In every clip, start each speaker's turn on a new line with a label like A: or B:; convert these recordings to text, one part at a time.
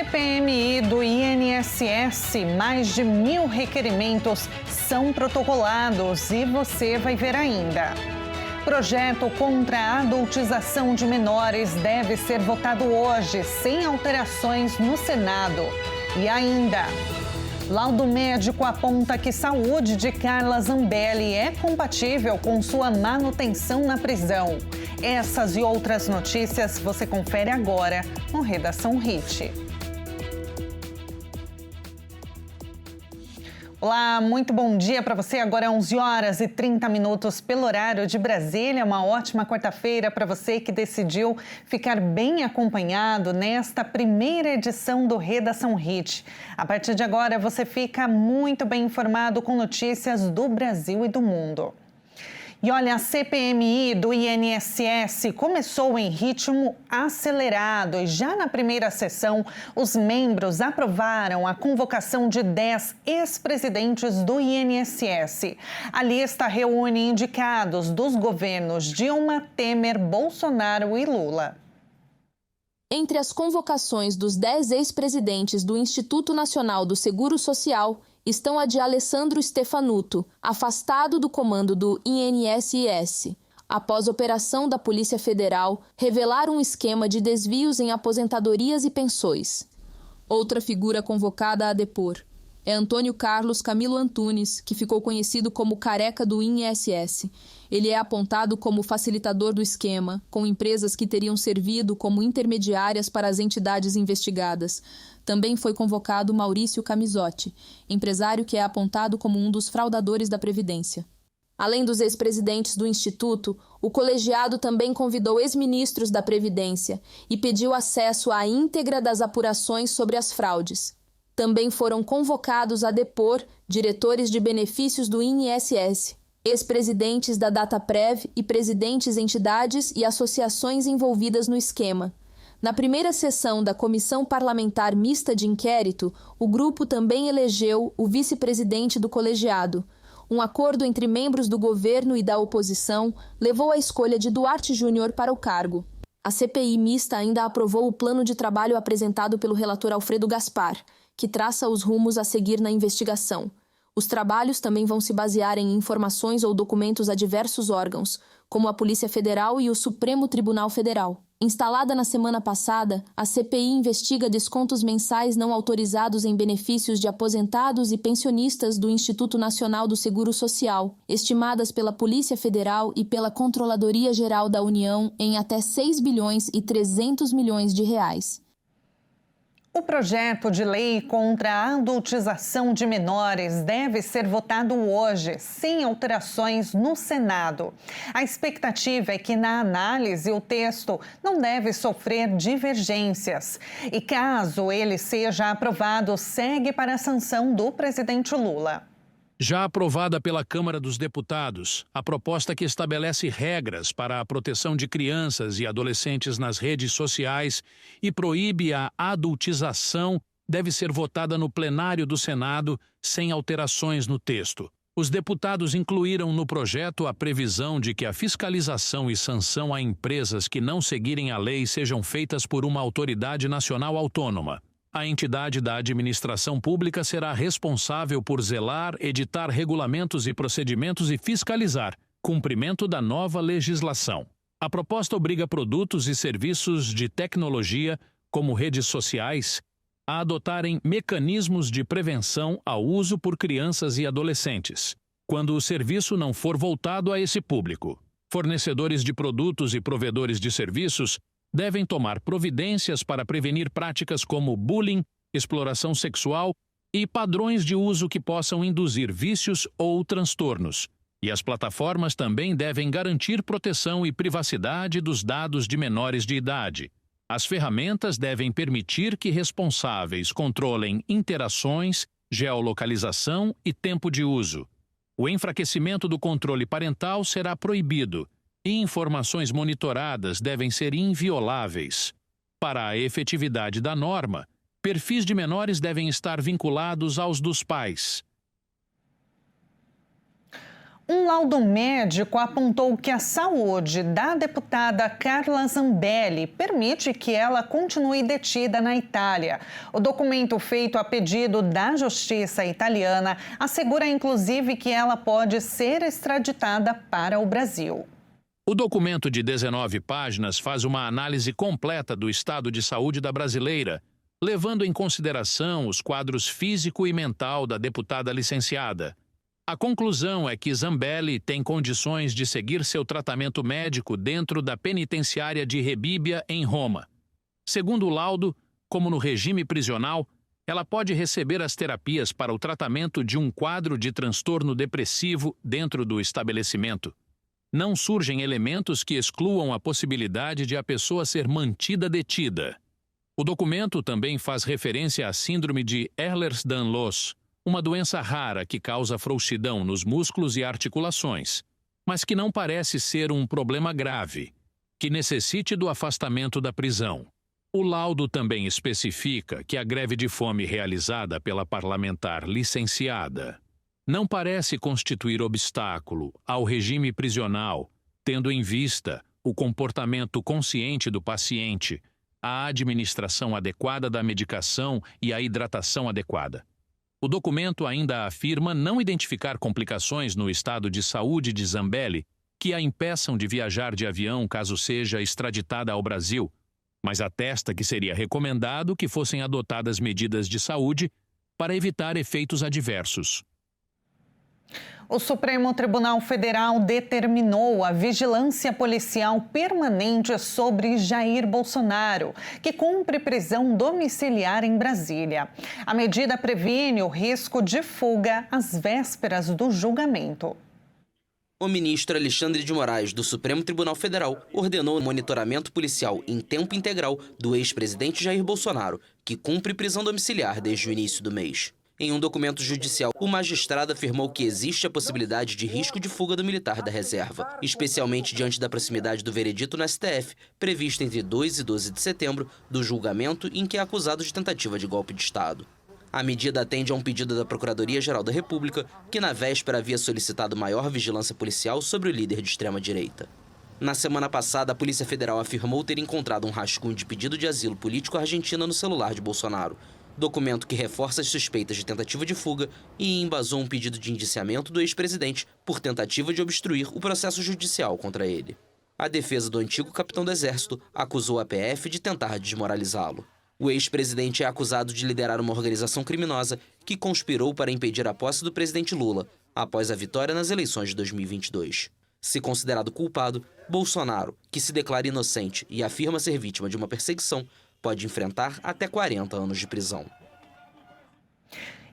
A: CPMI do INSS, mais de 1.000 requerimentos são protocolados e você vai ver ainda. Projeto contra a adultização de menores deve ser votado hoje, sem alterações no Senado. E ainda, laudo médico aponta que saúde de Carla Zambelli é compatível com sua manutenção na prisão. Essas e outras notícias você confere agora no Redação Hit. Olá, muito bom dia para você. Agora é 11h30 pelo horário de Brasília. Uma ótima quarta-feira para você que decidiu ficar bem acompanhado nesta primeira edição do Redação Hit. A partir de agora você fica muito bem informado com notícias do Brasil e do mundo. E olha, a CPMI do INSS começou em ritmo acelerado e já na primeira sessão, os membros aprovaram a convocação de 10 ex-presidentes do INSS. A lista reúne indicados dos governos Dilma, Temer, Bolsonaro e Lula.
B: Entre as convocações dos 10 ex-presidentes do Instituto Nacional do Seguro Social estão a de Alessandro Stefanuto, afastado do comando do INSS, após operação da Polícia Federal revelar um esquema de desvios em aposentadorias e pensões. Outra figura convocada a depor é Antônio Carlos Camilo Antunes, que ficou conhecido como Careca do INSS. Ele é apontado como facilitador do esquema, com empresas que teriam servido como intermediárias para as entidades investigadas. Também foi convocado Maurício Camisotti, empresário que é apontado como um dos fraudadores da Previdência. Além dos ex-presidentes do Instituto, o colegiado também convidou ex-ministros da Previdência e pediu acesso à íntegra das apurações sobre as fraudes. Também foram convocados a depor diretores de benefícios do INSS, ex-presidentes da Dataprev e presidentes de entidades e associações envolvidas no esquema. Na primeira sessão da Comissão Parlamentar Mista de Inquérito, o grupo também elegeu o vice-presidente do colegiado. Um acordo entre membros do governo e da oposição levou à escolha de Duarte Júnior para o cargo. A CPI mista ainda aprovou o plano de trabalho apresentado pelo relator Alfredo Gaspar, que traça os rumos a seguir na investigação. Os trabalhos também vão se basear em informações ou documentos a diversos órgãos, como a Polícia Federal e o Supremo Tribunal Federal. Instalada na semana passada, a CPI investiga descontos mensais não autorizados em benefícios de aposentados e pensionistas do Instituto Nacional do Seguro Social, estimadas pela Polícia Federal e pela Controladoria Geral da União em até 6 bilhões e 300 milhões de reais.
A: O projeto de lei contra a adultização de menores deve ser votado hoje, sem alterações no Senado. A expectativa é que, na análise, o texto não deve sofrer divergências. E caso ele seja aprovado, segue para a sanção do presidente Lula.
C: Já aprovada pela Câmara dos Deputados, a proposta que estabelece regras para a proteção de crianças e adolescentes nas redes sociais e proíbe a adultização deve ser votada no plenário do Senado sem alterações no texto. Os deputados incluíram no projeto a previsão de que a fiscalização e sanção a empresas que não seguirem a lei sejam feitas por uma autoridade nacional autônoma. A entidade da administração pública será responsável por zelar, editar regulamentos e procedimentos e fiscalizar cumprimento da nova legislação. A proposta obriga produtos e serviços de tecnologia, como redes sociais, a adotarem mecanismos de prevenção ao uso por crianças e adolescentes, quando o serviço não for voltado a esse público. Fornecedores de produtos e provedores de serviços devem tomar providências para prevenir práticas como bullying, exploração sexual e padrões de uso que possam induzir vícios ou transtornos. E as plataformas também devem garantir proteção e privacidade dos dados de menores de idade. As ferramentas devem permitir que responsáveis controlem interações, geolocalização e tempo de uso. O enfraquecimento do controle parental será proibido. E informações monitoradas devem ser invioláveis. Para a efetividade da norma, perfis de menores devem estar vinculados aos dos pais.
A: Um laudo médico apontou que a saúde da deputada Carla Zambelli permite que ela continue detida na Itália. O documento feito a pedido da Justiça italiana assegura, inclusive, que ela pode ser extraditada para o Brasil.
C: O documento de 19 páginas faz uma análise completa do estado de saúde da brasileira, levando em consideração os quadros físico e mental da deputada licenciada. A conclusão é que Zambelli tem condições de seguir seu tratamento médico dentro da penitenciária de Rebibbia, em Roma. Segundo o laudo, como no regime prisional, ela pode receber as terapias para o tratamento de um quadro de transtorno depressivo dentro do estabelecimento. Não surgem elementos que excluam a possibilidade de a pessoa ser mantida detida. O documento também faz referência à síndrome de Ehlers-Danlos, uma doença rara que causa frouxidão nos músculos e articulações, mas que não parece ser um problema grave, que necessite do afastamento da prisão. O laudo também especifica que a greve de fome realizada pela parlamentar licenciada não parece constituir obstáculo ao regime prisional, tendo em vista o comportamento consciente do paciente, a administração adequada da medicação e a hidratação adequada. O documento ainda afirma não identificar complicações no estado de saúde de Zambelli que a impeçam de viajar de avião caso seja extraditada ao Brasil, mas atesta que seria recomendado que fossem adotadas medidas de saúde para evitar efeitos adversos.
A: O Supremo Tribunal Federal determinou a vigilância policial permanente sobre Jair Bolsonaro, que cumpre prisão domiciliar em Brasília. A medida previne o risco de fuga às vésperas do julgamento.
D: O ministro Alexandre de Moraes, do Supremo Tribunal Federal, ordenou o monitoramento policial em tempo integral do ex-presidente Jair Bolsonaro, que cumpre prisão domiciliar desde o início do mês. Em um documento judicial, o magistrado afirmou que existe a possibilidade de risco de fuga do militar da reserva, especialmente diante da proximidade do veredito no STF, previsto entre 2 e 12 de setembro, do julgamento em que é acusado de tentativa de golpe de Estado. A medida atende a um pedido da Procuradoria-Geral da República, que na véspera havia solicitado maior vigilância policial sobre o líder de extrema-direita. Na semana passada, a Polícia Federal afirmou ter encontrado um rascunho de pedido de asilo político argentino no celular de Bolsonaro, documento que reforça as suspeitas de tentativa de fuga e embasou um pedido de indiciamento do ex-presidente por tentativa de obstruir o processo judicial contra ele. A defesa do antigo capitão do Exército acusou a PF de tentar desmoralizá-lo. O ex-presidente é acusado de liderar uma organização criminosa que conspirou para impedir a posse do presidente Lula após a vitória nas eleições de 2022. Se considerado culpado, Bolsonaro, que se declara inocente e afirma ser vítima de uma perseguição, pode enfrentar até 40 anos de prisão.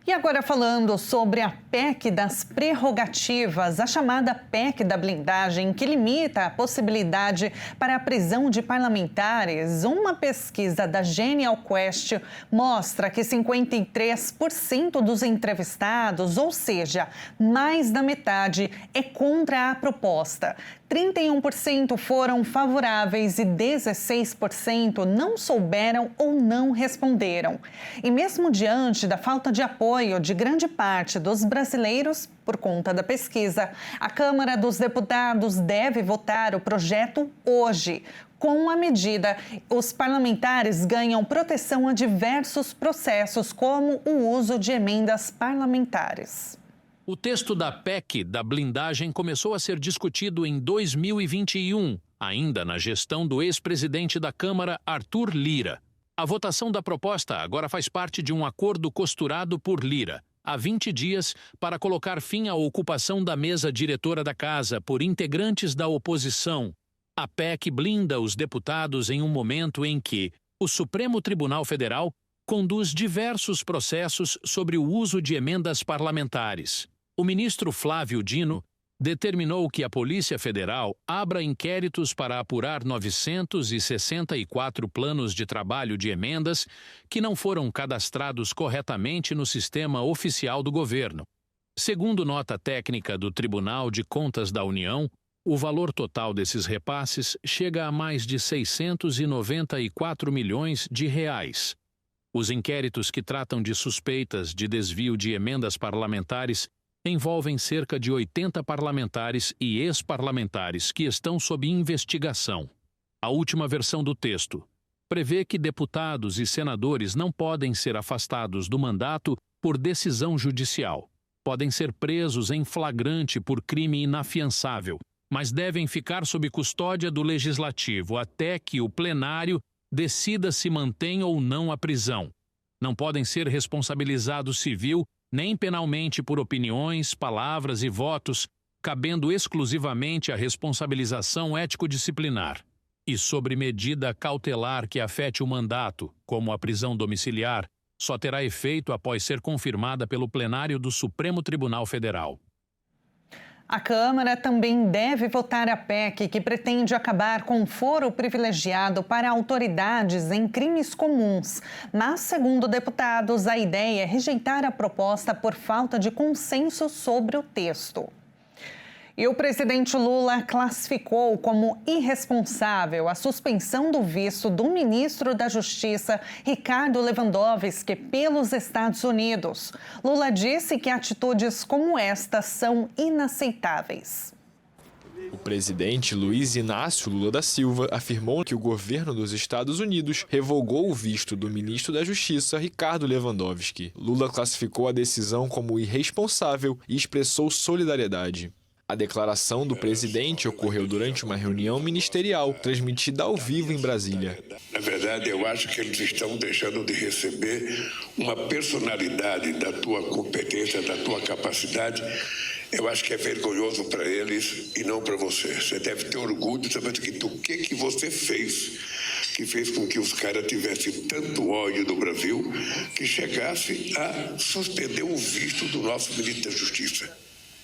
A: E agora falando sobre a PEC das prerrogativas, a chamada PEC da blindagem, que limita a possibilidade para a prisão de parlamentares. Uma pesquisa da Genial Quest mostra que 53% dos entrevistados, ou seja, mais da metade, é contra a proposta. 31% foram favoráveis e 16% não souberam ou não responderam. E mesmo diante da falta de apoio de grande parte dos brasileiros, por conta da pesquisa, a Câmara dos Deputados deve votar o projeto hoje. Com a medida, os parlamentares ganham proteção a diversos processos, como o uso de emendas parlamentares.
C: O texto da PEC da blindagem começou a ser discutido em 2021, ainda na gestão do ex-presidente da Câmara, Arthur Lira. A votação da proposta agora faz parte de um acordo costurado por Lira, há 20 dias, para colocar fim à ocupação da mesa diretora da Casa por integrantes da oposição. A PEC blinda os deputados em um momento em que o Supremo Tribunal Federal conduz diversos processos sobre o uso de emendas parlamentares. O ministro Flávio Dino determinou que a Polícia Federal abra inquéritos para apurar 964 planos de trabalho de emendas que não foram cadastrados corretamente no sistema oficial do governo. Segundo nota técnica do Tribunal de Contas da União, o valor total desses repasses chega a mais de 694 milhões de reais. Os inquéritos que tratam de suspeitas de desvio de emendas parlamentares envolvem cerca de 80 parlamentares e ex-parlamentares que estão sob investigação. A última versão do texto prevê que deputados e senadores não podem ser afastados do mandato por decisão judicial. Podem ser presos em flagrante por crime inafiançável, mas devem ficar sob custódia do Legislativo até que o plenário decida se mantém ou não a prisão. Não podem ser responsabilizados civil nem penalmente por opiniões, palavras e votos, cabendo exclusivamente a responsabilização ético-disciplinar. E sobre medida cautelar que afete o mandato, como a prisão domiciliar, só terá efeito após ser confirmada pelo plenário do Supremo Tribunal Federal.
A: A Câmara também deve votar a PEC que pretende acabar com o foro privilegiado para autoridades em crimes comuns. Mas, segundo deputados, a ideia é rejeitar a proposta por falta de consenso sobre o texto. E o presidente Lula classificou como irresponsável a suspensão do visto do ministro da Justiça, Ricardo Lewandowski, pelos Estados Unidos. Lula disse que atitudes como esta são inaceitáveis.
E: O presidente Luiz Inácio Lula da Silva afirmou que o governo dos Estados Unidos revogou o visto do ministro da Justiça, Ricardo Lewandowski. Lula classificou a decisão como irresponsável e expressou solidariedade. A declaração do presidente ocorreu durante uma reunião ministerial transmitida ao vivo em Brasília.
F: Na verdade, eu acho que eles estão deixando de receber uma personalidade da tua competência, da tua capacidade. Eu acho que é vergonhoso para eles e não para você. Você deve ter orgulho de saber o que você fez, que fez com que os caras tivessem tanto ódio do Brasil que chegasse a suspender o visto do nosso ministro da Justiça.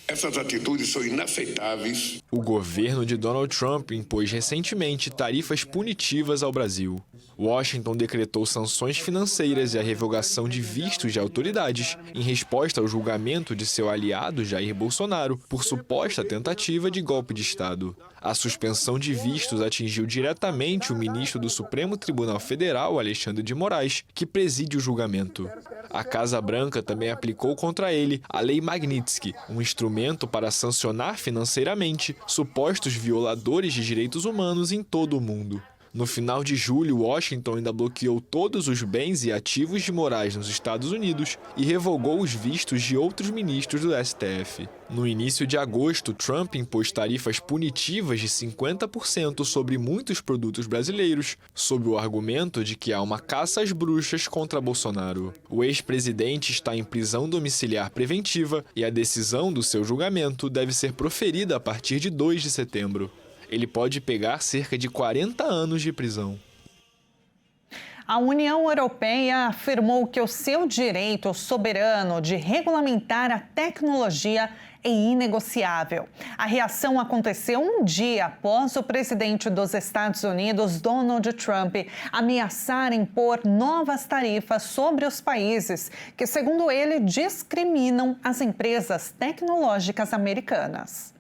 F: Essas atitudes são inaceitáveis.
E: O governo de Donald Trump impôs recentemente tarifas punitivas ao Brasil. Washington decretou sanções financeiras e a revogação de vistos de autoridades, em resposta ao julgamento de seu aliado Jair Bolsonaro por suposta tentativa de golpe de Estado. A suspensão de vistos atingiu diretamente o ministro do Supremo Tribunal Federal, Alexandre de Moraes, que preside o julgamento. A Casa Branca também aplicou contra ele a Lei Magnitsky, um instrumento para sancionar financeiramente supostos violadores de direitos humanos em todo o mundo. No final de julho, Washington ainda bloqueou todos os bens e ativos de Moraes nos Estados Unidos e revogou os vistos de outros ministros do STF. No início de agosto, Trump impôs tarifas punitivas de 50% sobre muitos produtos brasileiros, sob o argumento de que há uma caça às bruxas contra Bolsonaro. O ex-presidente está em prisão domiciliar preventiva e a decisão do seu julgamento deve ser proferida a partir de 2 de setembro. Ele pode pegar cerca de 40 anos de prisão.
A: A União Europeia afirmou que o seu direito soberano de regulamentar a tecnologia é inegociável. A reação aconteceu um dia após o presidente dos Estados Unidos, Donald Trump, ameaçar impor novas tarifas sobre os países que, segundo ele, discriminam as empresas tecnológicas americanas.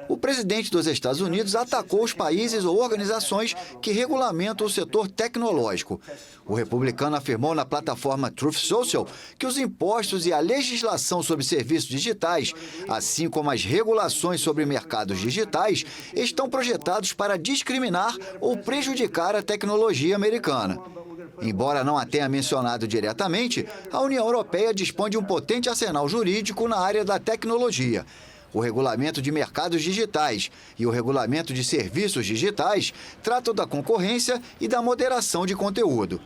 G: O presidente dos Estados Unidos atacou os países ou organizações que regulamentam o setor tecnológico. O republicano afirmou na plataforma Truth Social que os impostos e a legislação sobre serviços digitais, assim como as regulações sobre mercados digitais, estão projetados para discriminar ou prejudicar a tecnologia americana. Embora não a tenha mencionado diretamente, a União Europeia dispõe de um potente arsenal jurídico na área da tecnologia. O Regulamento de Mercados Digitais e o Regulamento de Serviços Digitais tratam da concorrência e da moderação de conteúdo.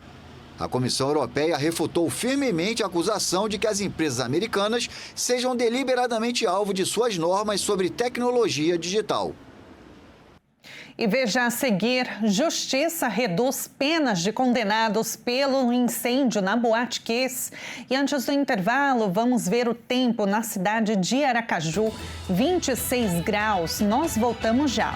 G: A Comissão Europeia refutou firmemente a acusação de que as empresas americanas sejam deliberadamente alvo de suas normas sobre tecnologia digital.
A: E veja a seguir, Justiça reduz penas de condenados pelo incêndio na Boate Kiss. E antes do intervalo, vamos ver o tempo na cidade de Aracaju, 26 graus. Nós voltamos já.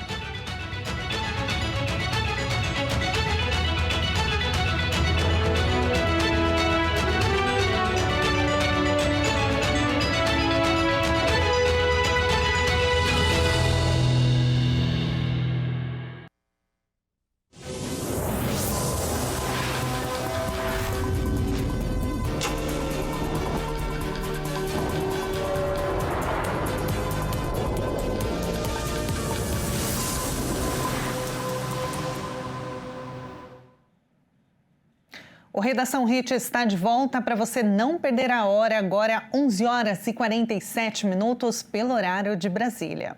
A: O Redação Hit está de volta para você não perder a hora, agora 11 horas e 47 minutos pelo horário de Brasília.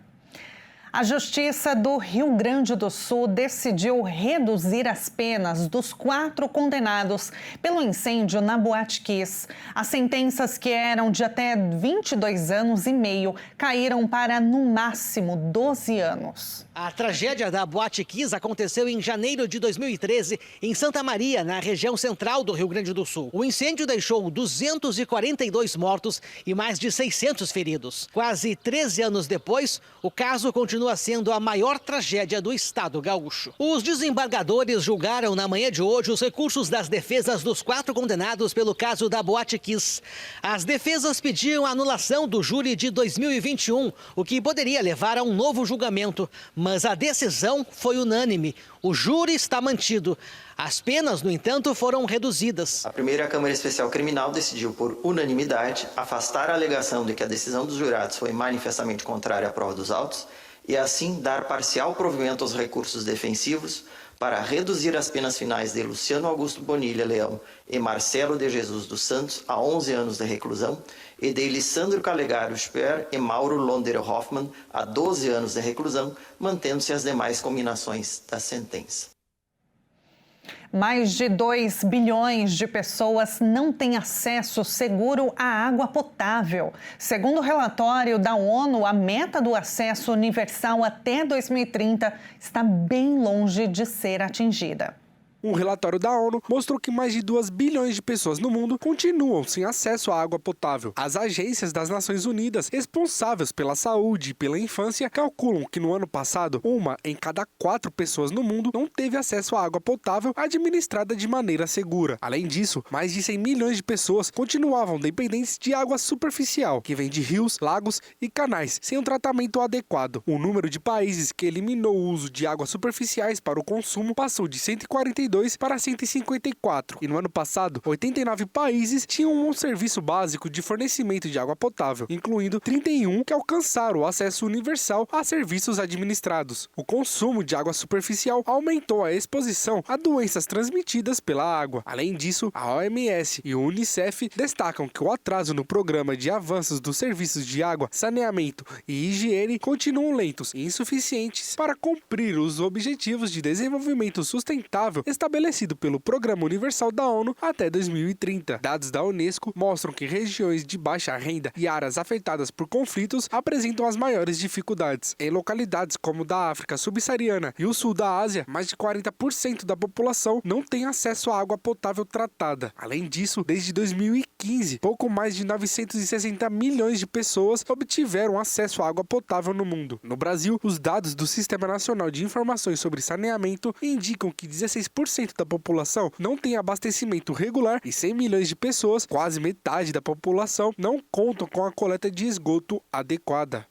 A: A Justiça do Rio Grande do Sul decidiu reduzir as penas dos 4 condenados pelo incêndio na Boate Kiss. As sentenças, que eram de até 22 anos e meio, caíram para, no máximo, 12 anos.
H: A tragédia da Boate Kiss aconteceu em janeiro de 2013, em Santa Maria, na região central do Rio Grande do Sul. O incêndio deixou 242 mortos e mais de 600 feridos. Quase 13 anos depois, o caso continua sendo a maior tragédia do estado gaúcho. Os desembargadores julgaram na manhã de hoje os recursos das defesas dos 4 condenados pelo caso da Boate Kiss. As defesas pediam a anulação do júri de 2021, o que poderia levar a um novo julgamento. Mas a decisão foi unânime. O júri está mantido. As penas, no entanto, foram reduzidas.
I: A primeira Câmara Especial Criminal decidiu por unanimidade afastar a alegação de que a decisão dos jurados foi manifestamente contrária à prova dos autos e, assim, dar parcial provimento aos recursos defensivos para reduzir as penas finais de Luciano Augusto Bonilha Leão e Marcelo de Jesus dos Santos a 11 anos de reclusão e de Lissandro Calegaro Sper e Mauro Londer Hoffmann a 12 anos de reclusão, mantendo-se as demais combinações da sentença.
A: Mais de 2 bilhões de pessoas não têm acesso seguro à água potável. Segundo o relatório da ONU, a meta do acesso universal até 2030 está bem longe de ser atingida.
J: Um relatório da ONU mostrou que mais de 2 bilhões de pessoas no mundo continuam sem acesso à água potável. As agências das Nações Unidas responsáveis pela saúde e pela infância calculam que no ano passado, 1 em cada 4 pessoas no mundo não teve acesso à água potável administrada de maneira segura. Além disso, mais de 100 milhões de pessoas continuavam dependentes de água superficial, que vem de rios, lagos e canais, sem um tratamento adequado. O número de países que eliminou o uso de águas superficiais para o consumo passou de 142 para 154. E no ano passado, 89 países tinham um serviço básico de fornecimento de água potável, incluindo 31 que alcançaram o acesso universal a serviços administrados. O consumo de água superficial aumentou a exposição a doenças transmitidas pela água. Além disso, a OMS e o UNICEF destacam que o atraso no programa de avanços dos serviços de água, saneamento e higiene continuam lentos e insuficientes para cumprir os objetivos de desenvolvimento sustentável estabelecido pelo Programa Universal da ONU até 2030. Dados da Unesco mostram que regiões de baixa renda e áreas afetadas por conflitos apresentam as maiores dificuldades. Em localidades como da África subsaariana e o sul da Ásia, mais de 40% da população não tem acesso à água potável tratada. Além disso, desde 2015, pouco mais de 960 milhões de pessoas obtiveram acesso à água potável no mundo. No Brasil, os dados do Sistema Nacional de Informações sobre Saneamento indicam que 16% da população não tem abastecimento regular e 100 milhões de pessoas, quase metade da população, não contam com a coleta de esgoto adequada.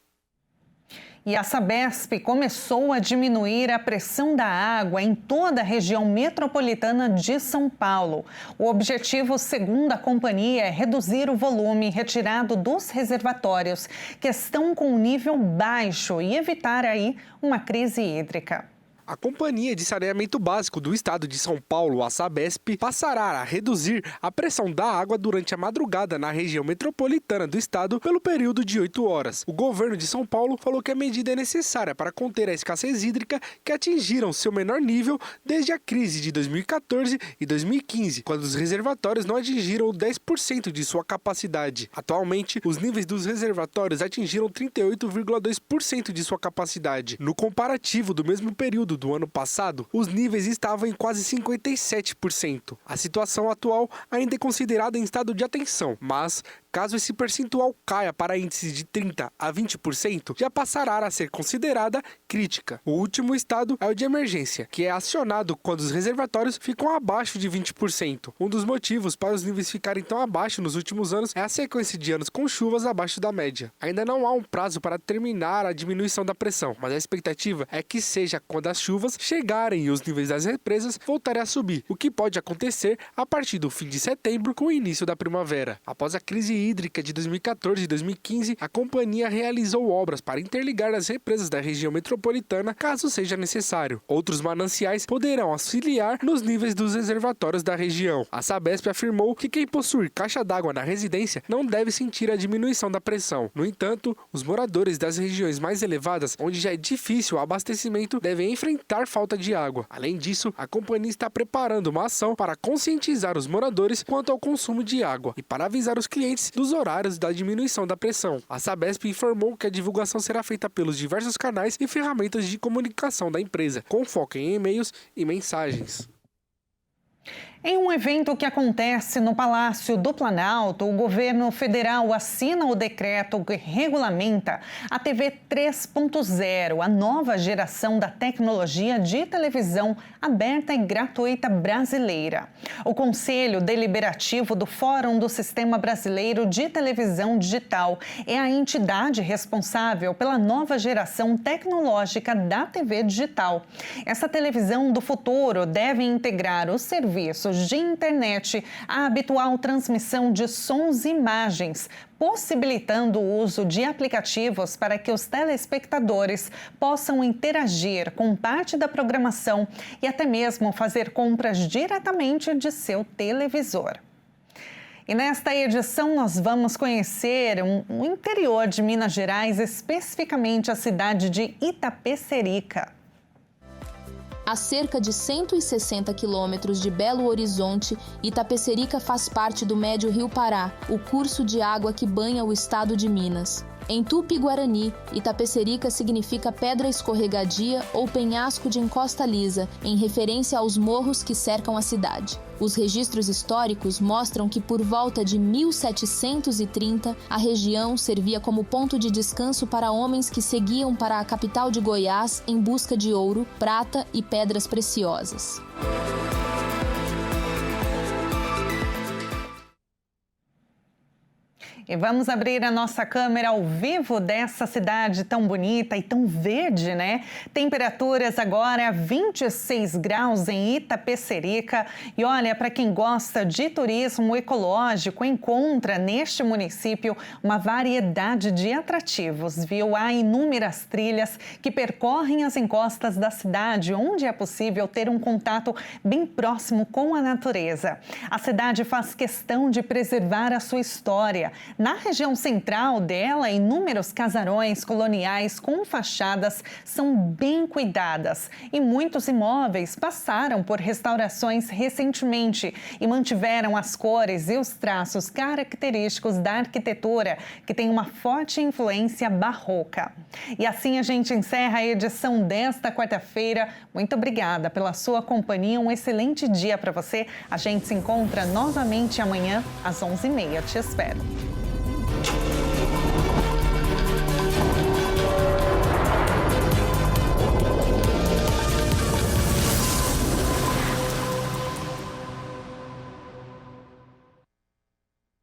A: E a Sabesp começou a diminuir a pressão da água em toda a região metropolitana de São Paulo. O objetivo, segundo a companhia, é reduzir o volume retirado dos reservatórios, que estão com um nível baixo, e evitar aí uma crise hídrica.
J: A Companhia de Saneamento Básico do Estado de São Paulo, a Sabesp, passará a reduzir a pressão da água durante a madrugada na região metropolitana do estado pelo período de 8 horas. O governo de São Paulo falou que a medida é necessária para conter a escassez hídrica, que atingiram seu menor nível desde a crise de 2014 e 2015, quando os reservatórios não atingiram 10% de sua capacidade. Atualmente, os níveis dos reservatórios atingiram 38,2% de sua capacidade. No comparativo do mesmo período do ano passado, os níveis estavam em quase 57%. A situação atual ainda é considerada em estado de atenção, mas caso esse percentual caia para índices de 30% a 20%, já passará a ser considerada crítica. O último estado é o de emergência, que é acionado quando os reservatórios ficam abaixo de 20%. Um dos motivos para os níveis ficarem tão abaixo nos últimos anos é a sequência de anos com chuvas abaixo da média. Ainda não há um prazo para terminar a diminuição da pressão, mas a expectativa é que seja quando as chuvas chegarem e os níveis das represas voltarem a subir, o que pode acontecer a partir do fim de setembro com o início da primavera. Após a crise hídrica de 2014 e 2015, a companhia realizou obras para interligar as represas da região metropolitana, caso seja necessário. Outros mananciais poderão auxiliar nos níveis dos reservatórios da região. A Sabesp afirmou que quem possui caixa d'água na residência não deve sentir a diminuição da pressão. No entanto, os moradores das regiões mais elevadas, onde já é difícil o abastecimento, devem enfrentar falta de água. Além disso, a companhia está preparando uma ação para conscientizar os moradores quanto ao consumo de água e para avisar os clientes dos horários da diminuição da pressão. A Sabesp informou que a divulgação será feita pelos diversos canais e ferramentas de comunicação da empresa, com foco em e-mails e mensagens.
A: Em um evento que acontece no Palácio do Planalto, o governo federal assina o decreto que regulamenta a TV 3.0, a nova geração da tecnologia de televisão aberta e gratuita brasileira. O Conselho Deliberativo do Fórum do Sistema Brasileiro de Televisão Digital é a entidade responsável pela nova geração tecnológica da TV digital. Essa televisão do futuro deve integrar os serviços de internet, a habitual transmissão de sons e imagens, possibilitando o uso de aplicativos para que os telespectadores possam interagir com parte da programação e até mesmo fazer compras diretamente de seu televisor. E nesta edição nós vamos conhecer o interior de Minas Gerais, especificamente a cidade de Itapecerica.
B: A cerca de 160 quilômetros de Belo Horizonte, Itapecerica faz parte do Médio Rio Pará, o curso de água que banha o estado de Minas. Em Tupi-Guarani, Itapecerica significa pedra escorregadia ou penhasco de encosta lisa, em referência aos morros que cercam a cidade. Os registros históricos mostram que por volta de 1730, a região servia como ponto de descanso para homens que seguiam para a capital de Goiás em busca de ouro, prata e pedras preciosas.
A: E vamos abrir a nossa câmera ao vivo dessa cidade tão bonita e tão verde, né? Temperaturas agora 26 graus em Itapecerica. E olha, para quem gosta de turismo ecológico, encontra neste município uma variedade de atrativos, viu? Há inúmeras trilhas que percorrem as encostas da cidade, onde é possível ter um contato bem próximo com a natureza. A cidade faz questão de preservar a sua história. Na região central dela, inúmeros casarões coloniais com fachadas são bem cuidadas e muitos imóveis passaram por restaurações recentemente e mantiveram as cores e os traços característicos da arquitetura, que tem uma forte influência barroca. E assim a gente encerra a edição desta quarta-feira. Muito obrigada pela sua companhia, um excelente dia para você. A gente se encontra novamente amanhã às 11h30. Te espero.